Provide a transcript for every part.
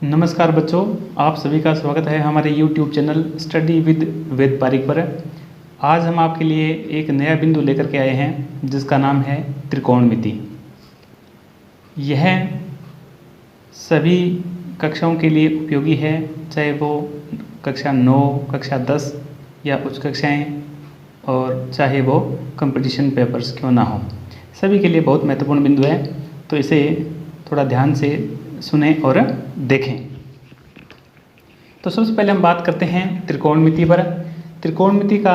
नमस्कार बच्चों, आप सभी का स्वागत है हमारे YouTube चैनल स्टडी विद वेद पारिक पर। आज हम आपके लिए एक नया बिंदु लेकर के आए हैं जिसका नाम है त्रिकोणमिति। यह सभी कक्षाओं के लिए उपयोगी है, चाहे वो कक्षा 9, कक्षा 10 या उच्च कक्षाएँ और चाहे वो कंपटीशन पेपर्स क्यों ना हो, सभी के लिए बहुत महत्वपूर्ण बिंदु है। तो इसे थोड़ा ध्यान से सुने और देखें। तो सबसे पहले हम बात करते हैं त्रिकोणमिति पर। त्रिकोणमिति का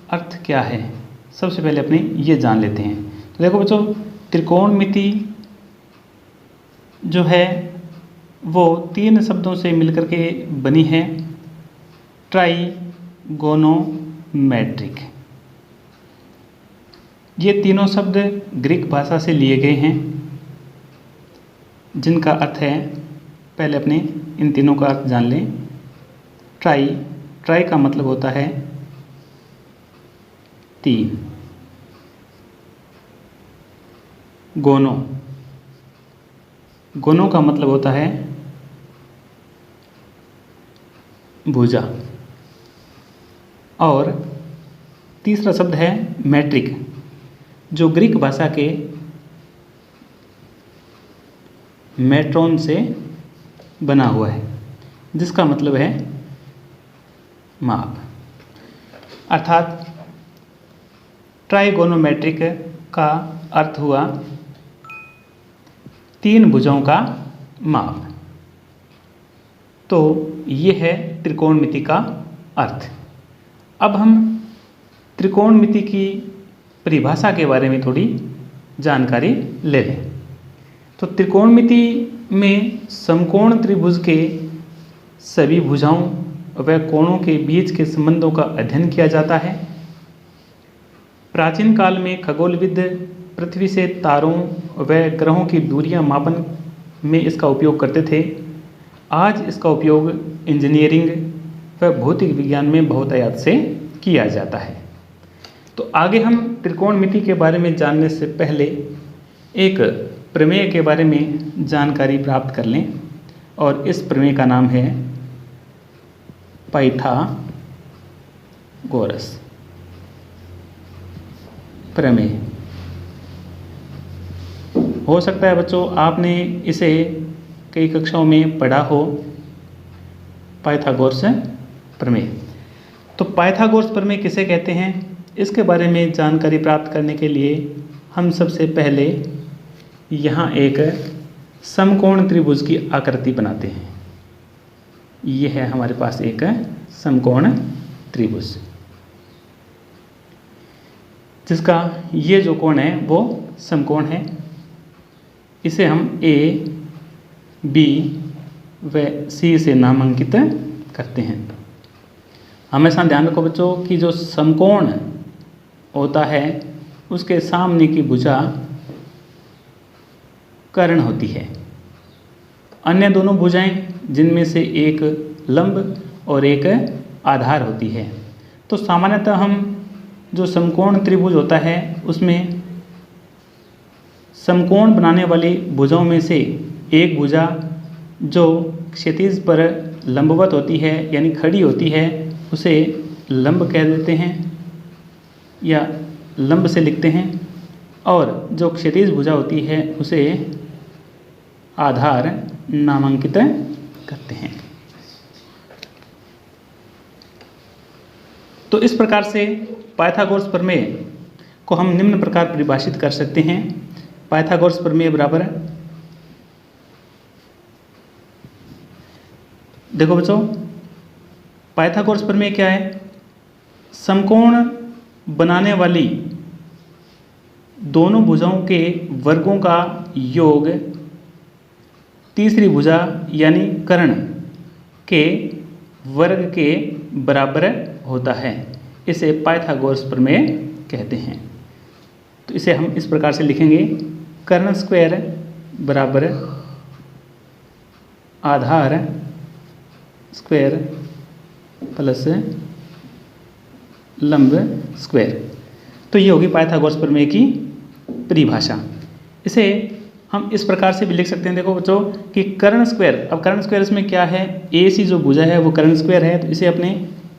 अर्थ क्या है, सबसे पहले अपने ये जान लेते हैं। तो देखो बच्चों, त्रिकोणमिति जो है वो 3 शब्दों से मिलकर के बनी है, ट्राइगोनोमेट्रिक। ये तीनों शब्द ग्रीक भाषा से लिए गए हैं, जिनका अर्थ है, पहले अपने इन तीनों का अर्थ जान लें। ट्राई का मतलब होता है 3। गोनो का मतलब होता है भुजा। और तीसरा शब्द है मैट्रिक, जो ग्रीक भाषा के मैट्रोन से बना हुआ है, जिसका मतलब है माप। अर्थात ट्राइगोनोमेट्रिक का अर्थ हुआ 3 भुजाओं का माप। तो ये है त्रिकोणमिति का अर्थ। अब हम त्रिकोणमिति की परिभाषा के बारे में थोड़ी जानकारी ले लें। तो त्रिकोणमिति में समकोण त्रिभुज के सभी भुजाओं व कोणों के बीच के संबंधों का अध्ययन किया जाता है। प्राचीन काल में खगोलविद पृथ्वी से तारों व ग्रहों की दूरियां मापन में इसका उपयोग करते थे। आज इसका उपयोग इंजीनियरिंग व भौतिक विज्ञान में बहुतायत से किया जाता है। तो आगे हम त्रिकोणमिति के बारे में जानने से पहले एक प्रमेय के बारे में जानकारी प्राप्त कर लें, और इस प्रमेय का नाम है पाइथागोरस प्रमेय। हो सकता है बच्चों आपने इसे कई कक्षाओं में पढ़ा हो, पाइथागोरस प्रमेय। तो पाइथागोरस प्रमेय किसे कहते हैं, इसके बारे में जानकारी प्राप्त करने के लिए हम सबसे पहले यहाँ एक समकोण त्रिभुज की आकृति बनाते हैं। ये है हमारे पास एक समकोण त्रिभुज, जिसका ये जो कोण है वो समकोण है। इसे हम A, B व C से नामांकित करते हैं। हमेशा ध्यान रखो बच्चों कि जो समकोण होता है उसके सामने की भुजा कर्ण होती है। अन्य दोनों भुजाएं, जिनमें से एक लंब और एक आधार होती है। तो सामान्यतः हम जो समकोण त्रिभुज होता है उसमें समकोण बनाने वाली भुजाओं में से एक भुजा जो क्षैतिज पर लंबवत होती है यानी खड़ी होती है, उसे लंब कह देते हैं या लंब से लिखते हैं, और जो क्षैतिज भुजा होती है उसे आधार नामांकित करते हैं। तो इस प्रकार से पाइथागोरस प्रमेय को हम निम्न प्रकार परिभाषित कर सकते हैं। पाइथागोरस प्रमेय बराबर, देखो बच्चों, पाइथागोरस प्रमेय क्या है, समकोण बनाने वाली दोनों भुजाओं के वर्गों का योग तीसरी भुजा यानी कर्ण के वर्ग के बराबर होता है। इसे पाइथागोरस प्रमेय कहते हैं। तो इसे हम इस प्रकार से लिखेंगे, कर्ण स्क्वायर बराबर आधार स्क्वायर प्लस लंब स्क्वायर। तो ये होगी पाइथागोरस प्रमेय की परिभाषा। इसे हम इस प्रकार से भी लिख सकते हैं, देखो बच्चों, कि कर्ण स्क्वायर, अब कर्ण स्क्वायर इसमें क्या है, ए सी जो भुजा है वो कर्ण स्क्वायर है, तो इसे अपने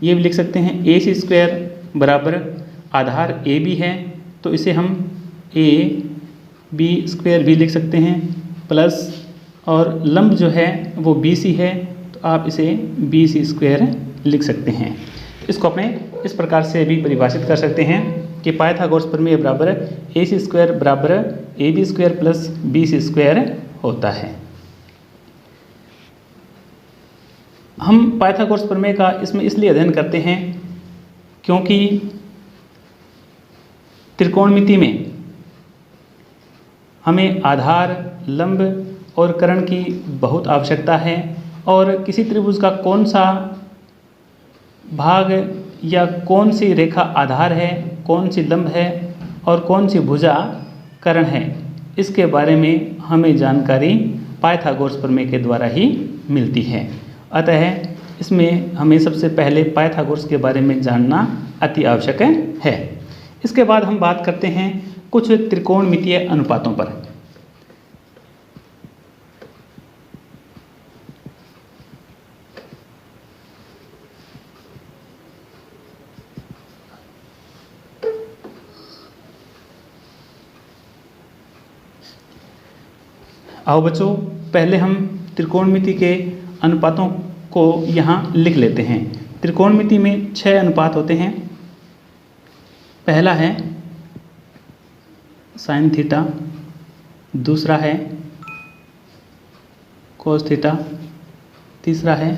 ये भी लिख सकते हैं ए सी स्क्वायर बराबर आधार ए बी है, तो इसे हम ए बी स्क्वायर भी लिख सकते हैं, प्लस और लंब जो है वो बी सी है, तो आप इसे बी सी स्क्वायर लिख सकते हैं। इसको अपने इस प्रकार से भी परिभाषित कर सकते हैं कि पाइथागोरस प्रमेय बराबर ए सी स्क्वायर बराबर A B square plus B C square होता है। हम पाइथागोरस प्रमेय का इसमें इसलिए अध्ययन करते हैं क्योंकि त्रिकोणमिति में हमें आधार, लंब और कर्ण की बहुत आवश्यकता है, और किसी त्रिभुज का कौन सा भाग या कौन सी रेखा आधार है, कौन सी लंब है और कौन सी भुजा कर्ण है, इसके बारे में हमें जानकारी पाइथागोरस प्रमेय के द्वारा ही मिलती है। अतः इसमें हमें सबसे पहले पाइथागोरस के बारे में जानना अति आवश्यक है। इसके बाद हम बात करते हैं कुछ त्रिकोणमितीय अनुपातों पर। आओ बच्चों, पहले हम त्रिकोणमिति के अनुपातों को यहाँ लिख लेते हैं। त्रिकोणमिति में 6 अनुपात होते हैं। पहला है साइन थीटा, दूसरा है कोस थीटा, तीसरा है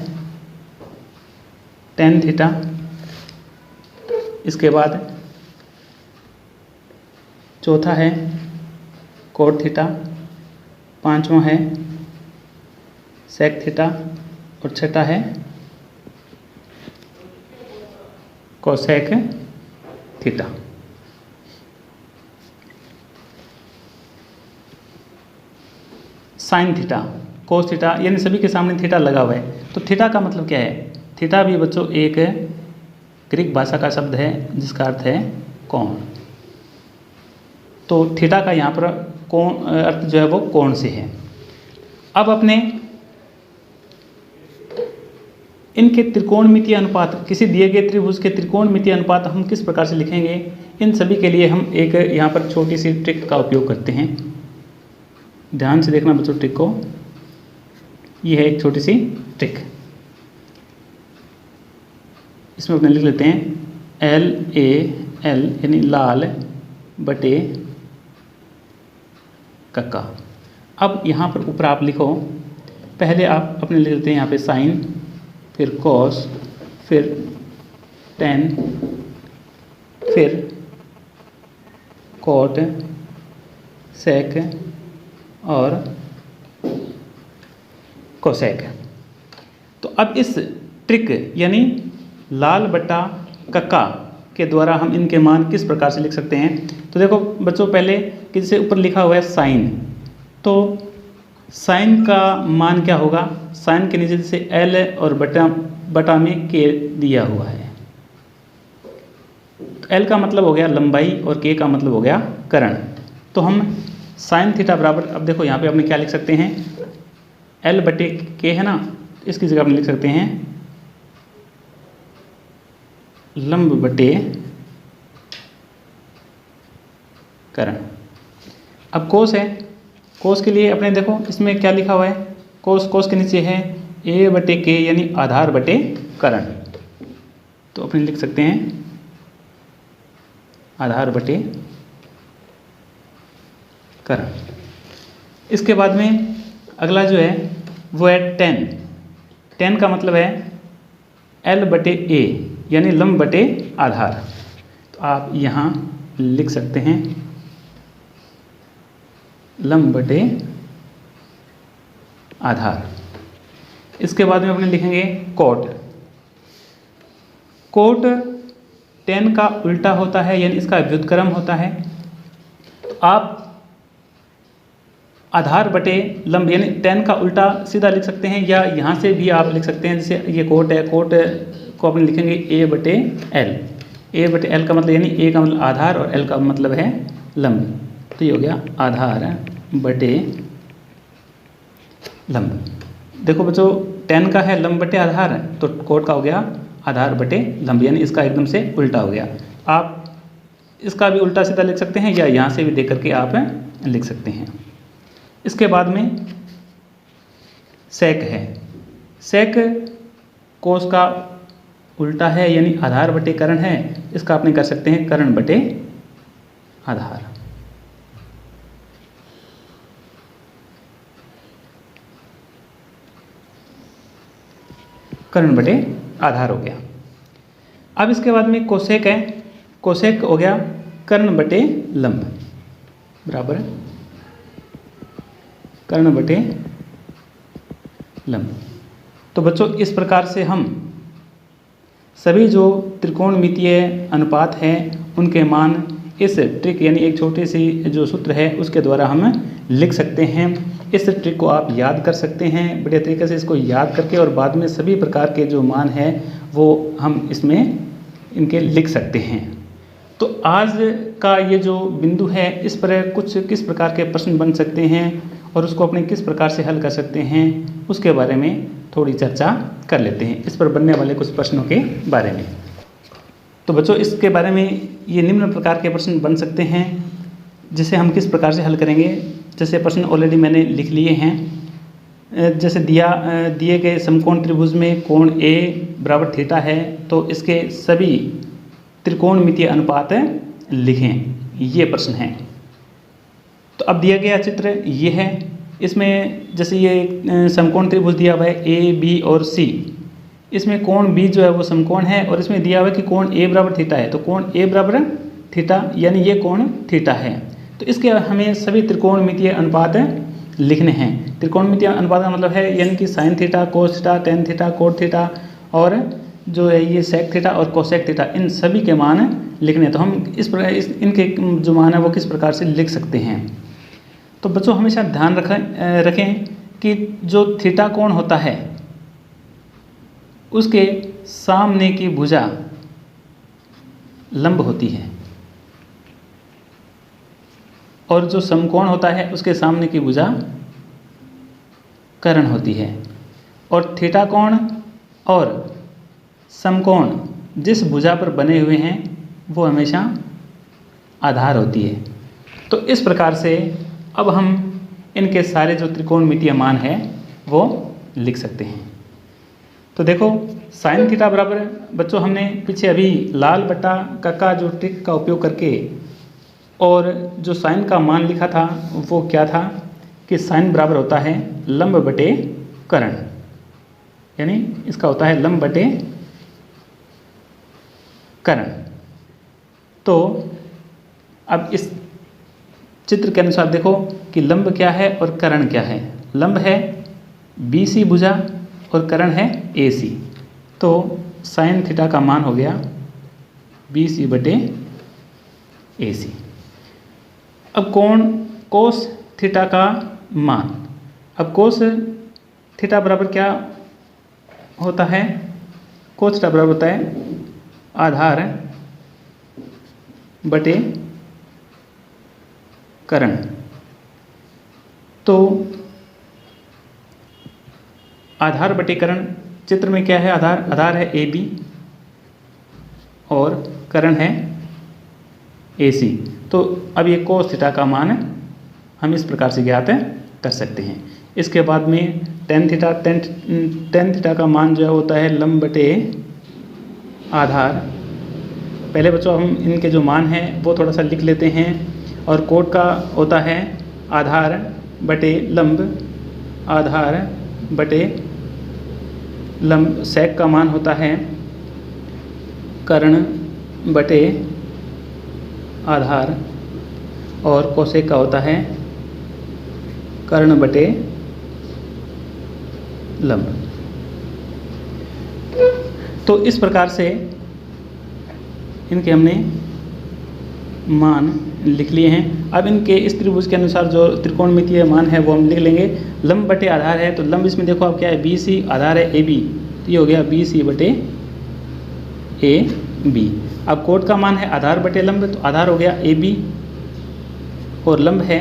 टेन थीटा, इसके बाद चौथा है कोट थीटा, पांचवा है सेक थीटा और छठा है cosec theta. Sine theta, cos theta, यानी सभी के सामने थीटा लगा हुआ है। तो थीटा का मतलब क्या है? थीटा भी बच्चों एक ग्रीक भाषा का शब्द है जिसका अर्थ है कोण। तो थीटा का यहाँ पर कोण अर्थ जो है वो कोण से है। अब अपने इनके त्रिकोणमितीय अनुपात, किसी दिए गए त्रिभुज के त्रिकोणमितीय अनुपात हम किस प्रकार से लिखेंगे, इन सभी के लिए हम एक यहाँ पर छोटी सी ट्रिक का उपयोग करते हैं। ध्यान से देखना बच्चों ट्रिक को। ये है एक छोटी सी ट्रिक। इसमें अपने लिख लेते हैं एल ए एल यानी लाल बटे कक्का। अब यहाँ पर ऊपर आप लिखो, पहले आप अपने लिख लेते हैं यहाँ पे साइन, फिर कॉस, फिर टेन, फिर कॉट, सेक और कोसेक। तो अब इस ट्रिक यानी लाल बटा कक्का के द्वारा हम इनके मान किस प्रकार से लिख सकते हैं। तो देखो बच्चों, पहले कि जैसे ऊपर लिखा हुआ है साइन, तो साइन का मान क्या होगा? साइन के नीचे जैसे एल और बटा में के दिया हुआ है, तो एल का मतलब हो गया लंबाई और के का मतलब हो गया कर्ण। तो हम साइन थीटा बराबर, अब देखो यहाँ पे अपने क्या लिख सकते हैं, एल बटे के है ना, इसकी जगह अपने लिख सकते हैं लंब बटे कर्ण। अब कोस है, कोस के लिए अपने देखो इसमें क्या लिखा हुआ है, कोस के नीचे है ए बटे के यानी आधार बटे कर्ण। तो अपने लिख सकते हैं आधार बटे कर्ण। इसके बाद में अगला जो है वो है टेन। टेन का मतलब है एल बटे ए यानी लंब बटे आधार। तो आप यहाँ लिख सकते हैं लंब बटे आधार। इसके बाद में अपने लिखेंगे कोट। कोट टेन का उल्टा होता है यानी इसका व्युत्क्रम होता है। तो आप आधार बटे लंब यानी टेन का उल्टा सीधा लिख सकते हैं, या यहाँ से भी आप लिख सकते हैं। जैसे ये कोट है, कोट को अपने लिखेंगे ए बटे एल। ए बटे एल का मतलब यानी ए का मतलब आधार और एल का मतलब है लंब। तो ये हो गया आधार बटे लंब। देखो बच्चों, tan का है लंब बटे आधार, तो कोट का हो गया आधार बटे लंब, यानी इसका एकदम से उल्टा हो गया। आप इसका भी उल्टा सीधा लिख सकते हैं या यहाँ से भी देख करके आप लिख सकते हैं। इसके बाद में सेक है। सेक कोस का उल्टा है, यानी आधार बटे करण है। इसका आपने कर सकते हैं करण बटे आधार। करण बटे आधार हो गया। अब इसके बाद में कोसेक है। कोसेक हो गया कर्ण बटे लंब बराबर कर्ण बटे लंब। तो बच्चों, इस प्रकार से हम सभी जो त्रिकोणमितीय अनुपात हैं उनके मान इस ट्रिक यानी एक छोटी सी जो सूत्र है उसके द्वारा हम लिख सकते हैं। इस ट्रिक को आप याद कर सकते हैं बढ़िया तरीके से, इसको याद करके, और बाद में सभी प्रकार के जो मान हैं वो हम इसमें इनके लिख सकते हैं। तो आज का ये जो बिंदु है इस पर किस प्रकार के प्रश्न बन सकते हैं और उसको अपने किस प्रकार से हल कर सकते हैं उसके बारे में थोड़ी चर्चा कर लेते हैं, इस पर बनने वाले कुछ प्रश्नों के बारे में। तो बच्चों, इसके बारे में ये निम्न प्रकार के प्रश्न बन सकते हैं जिसे हम किस प्रकार से हल करेंगे। जैसे प्रश्न ऑलरेडी मैंने लिख लिए हैं। जैसे दिए गए समकोण त्रिभुज में कोण A बराबर थीटा है, तो इसके सभी त्रिकोणमितीय अनुपात लिखें, ये प्रश्न है। तो अब दिया गया चित्र ये है। इसमें जैसे ये समकोण त्रिभुज दिया हुआ है A, B और C। इसमें कोण B जो है वो समकोण है और इसमें दिया हुआ है कि कोण A बराबर थीटा है, तो कोण A बराबर थीटा यानी ये कोण थीटा है। तो इसके हमें सभी त्रिकोणमितीय अनुपात लिखने हैं। त्रिकोणमितीय अनुपात का मतलब है यानी कि sine theta, cos theta, tan theta, cot theta और जो है ये सेक थीटा और कोसेक थीटा, इन सभी के मान लिखने। तो हम इस प्रकार इनके जो मान है वो किस प्रकार से लिख सकते हैं। तो बच्चों, हमेशा ध्यान रखें कि जो थीटा कोण होता है उसके सामने की भुजा लंब होती है और जो समकोण होता है उसके सामने की भुजा कर्ण होती है। और थीटा कोण और समकोण जिस भुजा पर बने हुए हैं वो हमेशा आधार होती है। तो इस प्रकार से अब हम इनके सारे जो त्रिकोणमितीय मान हैं वो लिख सकते हैं। तो देखो, साइन थीटा बराबर बच्चों हमने पीछे अभी लाल बटा काका जो ट्रिक का उपयोग करके और जो साइन का मान लिखा था वो क्या था कि साइन बराबर होता है लंब बटे कर्ण, यानी इसका होता है लंब बटे कर्ण। तो अब इस चित्र के अनुसार देखो कि लंब क्या है और कर्ण क्या है। लंब है BC भुजा और कर्ण है AC। तो साइन थीटा का मान हो गया BC बटे AC। अब कोस थीटा का मान, अब कोस थीटा बराबर क्या होता है? कोस थीटा बराबर होता है आधार बटे कर्ण। तो आधार बटे कर्ण, चित्र में क्या है? आधार है AB और कर्ण है AC। तो अब ये कोस थीटा का मान हम इस प्रकार से ज्ञात कर सकते हैं। इसके बाद में टेन थीटा का मान जो है होता है लंब बटे आधार। पहले बच्चों हम इनके जो मान हैं वो थोड़ा सा लिख लेते हैं। और कोट का होता है आधार बटे लंब, आधार बटे लंब। सेक का मान होता है कर्ण बटे आधार और कोसेक का होता है कर्ण बटे लंब। तो इस प्रकार से इनके हमने मान लिख लिए हैं। अब इनके इस त्रिभुज के अनुसार जो त्रिकोणमितीय मान है वो हम लिख लेंगे। लंब बटे आधार है तो लंब इसमें देखो अब क्या है BC, आधार है AB, तो ये हो गया BC बटे AB। अब कोट का मान है आधार बटे लंब, तो आधार हो गया AB और लंब है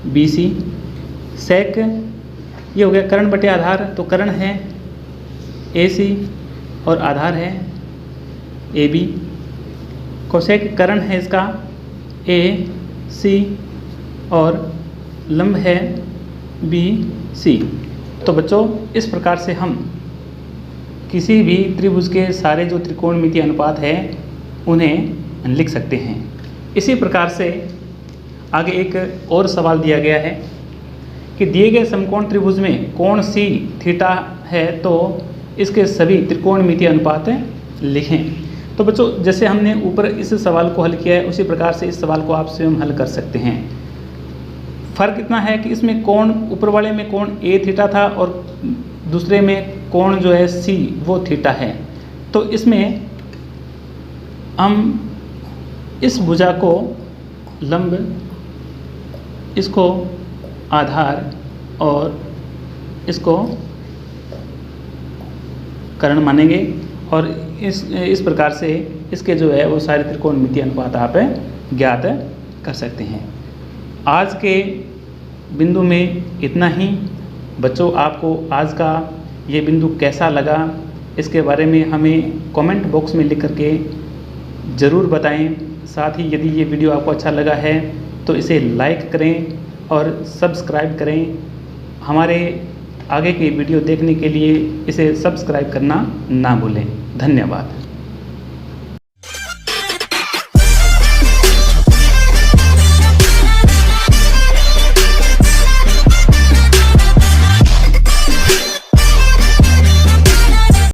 BC। सेक ये हो गया कर्ण बटे आधार, तो कर्ण है AC और आधार है AB। कोसेक कर्ण है इसका AC और लंब है BC। तो बच्चों इस प्रकार से हम किसी भी त्रिभुज के सारे जो त्रिकोणमितीय अनुपात है उन्हें लिख सकते हैं। इसी प्रकार से आगे एक और सवाल दिया गया है कि दिए गए समकोण त्रिभुज में कोण C थीटा है तो इसके सभी त्रिकोणमितीय अनुपात लिखें। तो बच्चों जैसे हमने ऊपर इस सवाल को हल किया है उसी प्रकार से इस सवाल को आप स्वयं हल कर सकते हैं। फ़र्क इतना है कि इसमें कोण ऊपर वाले में कोण A थीटा था और दूसरे में कोण जो है C वो थीटा है। तो इसमें हम इस भुजा को लंब, इसको आधार और इसको कर्ण मानेंगे और इस प्रकार से इसके जो है वो सारे त्रिकोणमितीय अनुपात आप ज्ञात कर सकते हैं। आज के बिंदु में इतना ही। बच्चों आपको आज का ये बिंदु कैसा लगा इसके बारे में हमें कमेंट बॉक्स में लिख करके ज़रूर बताएं। साथ ही यदि ये वीडियो आपको अच्छा लगा है तो इसे लाइक करें और सब्सक्राइब करें। हमारे आगे की वीडियो देखने के लिए इसे सब्सक्राइब करना ना भूलें। धन्यवाद।